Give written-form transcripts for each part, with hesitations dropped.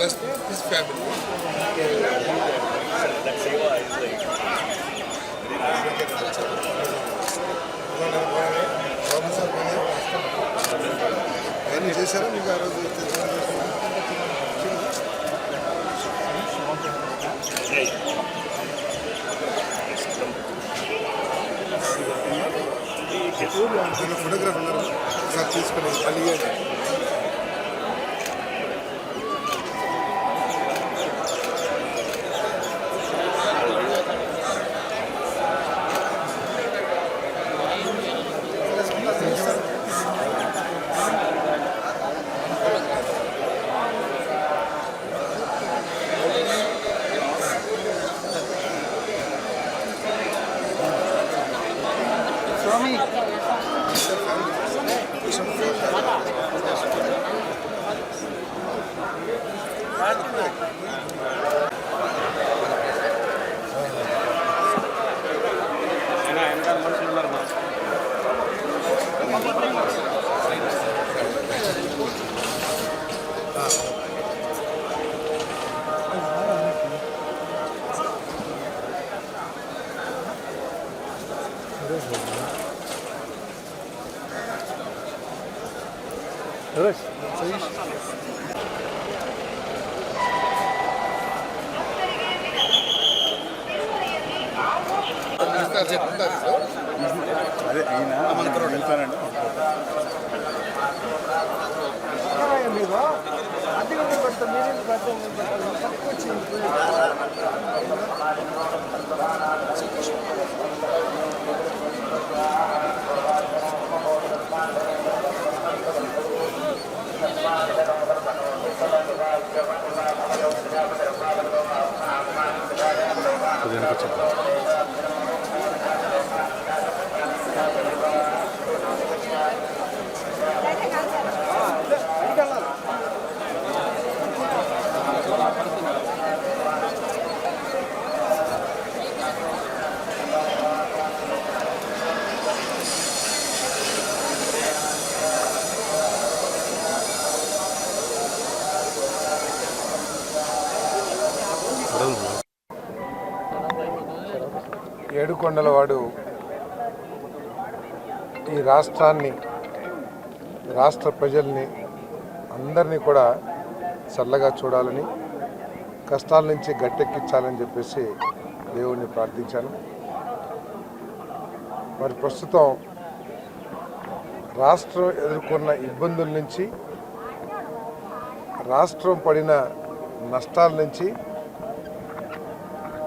rest his family. అన్నీ చేశారా మీకు ఆ రోజు ఫోటోగ్రాఫ్ ఉన్నారు సార్ తీసుకుని కలిగారు. Evet. అదే అయినా వెళ్తానండి. మీరు అద్దె పెడతాం మీరు తక్కువ వచ్చింది. ఏడుకొండలవాడు ఈ రాష్ట్రాన్ని, రాష్ట్ర ప్రజల్ని అందరినీ కూడా చల్లగా చూడాలని, కష్టాల నుంచి గట్టెక్కించాలని చెప్పేసి దేవుణ్ణి ప్రార్థించాను. మరి ప్రస్తుతం రాష్ట్రం ఎదుర్కొన్న ఇబ్బందుల నుంచి, రాష్ట్రం పడిన నష్టాల నుంచి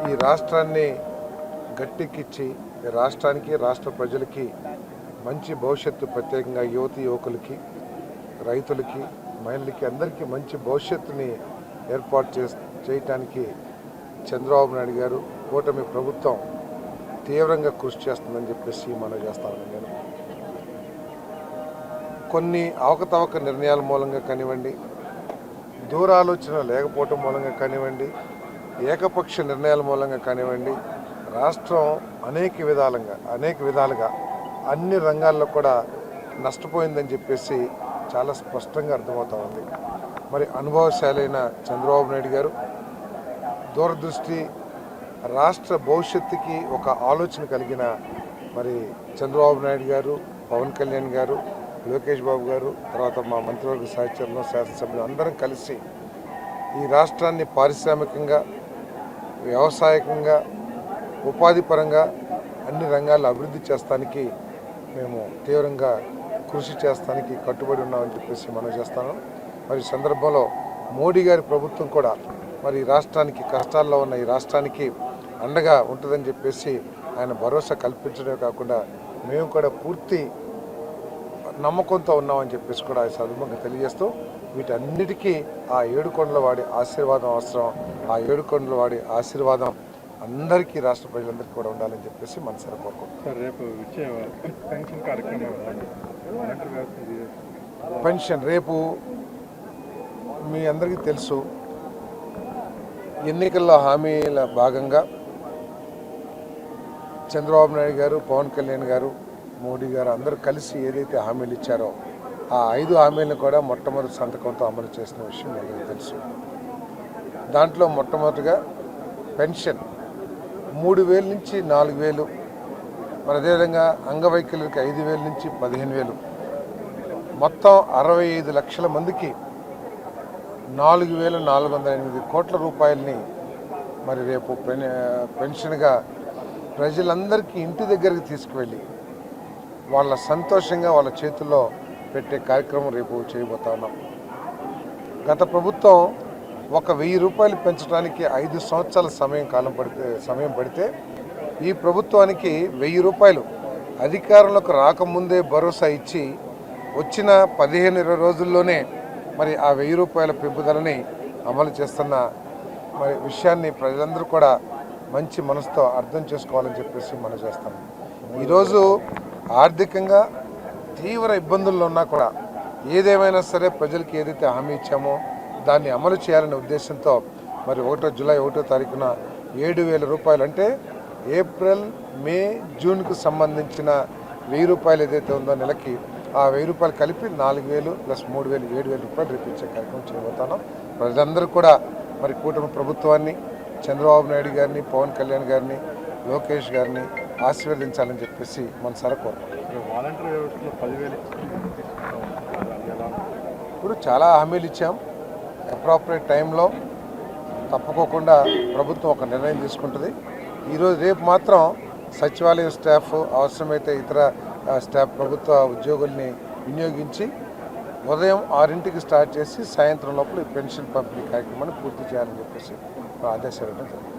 ఈ రాష్ట్రాన్ని గట్టెక్కించి రాష్ట్రానికి, రాష్ట్ర ప్రజలకి మంచి భవిష్యత్తు, ప్రత్యేకంగా యువతి యువకులకి, రైతులకి, మహిళలకి అందరికీ మంచి భవిష్యత్తుని ఏర్పాటు చేయటానికి చంద్రబాబు నాయుడు గారు, కూటమి ప్రభుత్వం తీవ్రంగా కృషి చేస్తుందని చెప్పేసి మనం చేస్తామని నేను కొన్ని అవకతవక నిర్ణయాల మూలంగా కానివ్వండి, దూరాలోచన లేకపోవటం మూలంగా కానివ్వండి, ఏకపక్ష నిర్ణయాల మూలంగా కానివ్వండి, రాష్ట్రం అనేక విధాలుగా అన్ని రంగాల్లో కూడా నష్టపోయిందని చెప్పేసి చాలా స్పష్టంగా అర్థమవుతా ఉంది. మరి అనుభవశాలైన చంద్రబాబు నాయుడు గారు దూరదృష్టి, రాష్ట్ర భవిష్యత్తుకి ఒక ఆలోచన కలిగిన మరి చంద్రబాబు నాయుడు గారు, పవన్ కళ్యాణ్ గారు, లోకేష్ బాబు గారు, తర్వాత మా మంత్రివర్గ సహచరులు, శాసనసభ్యులు అందరం కలిసి ఈ రాష్ట్రాన్ని పారిశ్రామికంగా, వ్యవసాయకంగా, ఉపాధి పరంగా అన్ని రంగాల్లో అభివృద్ధి చేస్తానికి మేము తీవ్రంగా కృషి చేస్తానికి కట్టుబడి ఉన్నామని చెప్పేసి మనం చేస్తాను. మరి సందర్భంలో మోడీ గారి ప్రభుత్వం కూడా మరి రాష్ట్రానికి, కష్టాల్లో ఉన్న ఈ రాష్ట్రానికి అండగా ఉంటుందని చెప్పేసి ఆయన భరోసా కల్పించడమే కాకుండా మేము కూడా పూర్తి నమ్మకంతో ఉన్నామని చెప్పేసి కూడా ఈ సందర్భంగా తెలియజేస్తూ, వీటన్నిటికీ ఆ ఏడుకొండలవాడి ఆశీర్వాదం అవసరం. ఆ ఏడుకొండలవాడి ఆశీర్వాదం అందరికీ, రాష్ట్ర ప్రజలందరికీ కూడా ఉండాలని చెప్పేసి మనసారా కోరుకుంటున్నాం. పెన్షన్ రేపు మీ అందరికీ తెలుసు, ఎన్నికల్లో హామీల భాగంగా చంద్రబాబు నాయుడు గారు, పవన్ కళ్యాణ్ గారు, మోడీ గారు అందరూ కలిసి ఏదైతే హామీలు ఇచ్చారో ఆ 5 హామీలను కూడా మొట్టమొదటి సంతకంతో అమలు చేసిన విషయం మీకు తెలుసు. దాంట్లో మొట్టమొదటిగా పెన్షన్ 3,000 నుంచి 4,000, మరి అదేవిధంగా అంగవైకల్యులకు 5,000 నుంచి 15,000, మొత్తం 65 లక్షల మందికి 4,408 కోట్ల రూపాయలని మరి రేపు పెన్షన్గా ప్రజలందరికీ ఇంటి దగ్గరికి తీసుకువెళ్ళి వాళ్ళ సంతోషంగా వాళ్ళ చేతుల్లో పెట్టే కార్యక్రమం రేపు చేయబోతా ఉన్నాం. గత ప్రభుత్వం 1,000 రూపాయలు పెంచడానికి 5 సంవత్సరాల సమయం పడితే ఈ ప్రభుత్వానికి 1,000 రూపాయలు అధికారంలోకి రాకముందే భరోసా ఇచ్చి వచ్చిన 15-20 రోజుల్లోనే మరి ఆ 1,000 రూపాయల పెంపుదలని అమలు చేస్తున్న మరి విషయాన్ని ప్రజలందరూ కూడా మంచి మనసుతో అర్థం చేసుకోవాలని చెప్పేసి మనం చేస్తాం. ఈరోజు ఆర్థికంగా తీవ్ర ఇబ్బందుల్లో ఉన్నా కూడా ఏదేమైనా సరే ప్రజలకి ఏదైతే హామీ ఇచ్చామో దాన్ని అమలు చేయాలనే ఉద్దేశంతో మరి జూలై 1వ తారీఖున 7,000 రూపాయలు అంటే ఏప్రిల్, మే, జూన్కు సంబంధించిన 1,000 రూపాయలు ఏదైతే ఉందో నెలకి ఆ 1,000 రూపాయలు కలిపి 4,000 ప్లస్ 3,000 7,000 రూపాయలు రేపు ఇచ్చే కార్యక్రమం చేయబోతాను. ప్రజలందరూ కూడా మరి కూటమి ప్రభుత్వాన్ని, చంద్రబాబు నాయుడు గారిని, పవన్ కళ్యాణ్ గారిని, లోకేష్ గారిని ఆశీర్వదించాలని చెప్పేసి మనసారా కోరుకుంటున్నాం. వాలంటీర్ వ్యవస్థలో 10,000 ఇప్పుడు చాలా హామీలు ఇచ్చాం. అప్రాపరేట్ టైంలో తప్పుకోకుండా ప్రభుత్వం ఒక నిర్ణయం తీసుకుంటుంది. రేపు మాత్రం సచివాలయం స్టాఫ్, అవసరమైతే ఇతర స్టాఫ్, ప్రభుత్వ ఉద్యోగుల్ని వినియోగించి ఉదయం 6ంటికి స్టార్ట్ చేసి సాయంత్రం లోపల ఈ పెన్షన్ పంపిణీ కార్యక్రమాన్ని పూర్తి చేయాలని చెప్పేసి ఆదేశాలు ఇవ్వడం జరిగింది.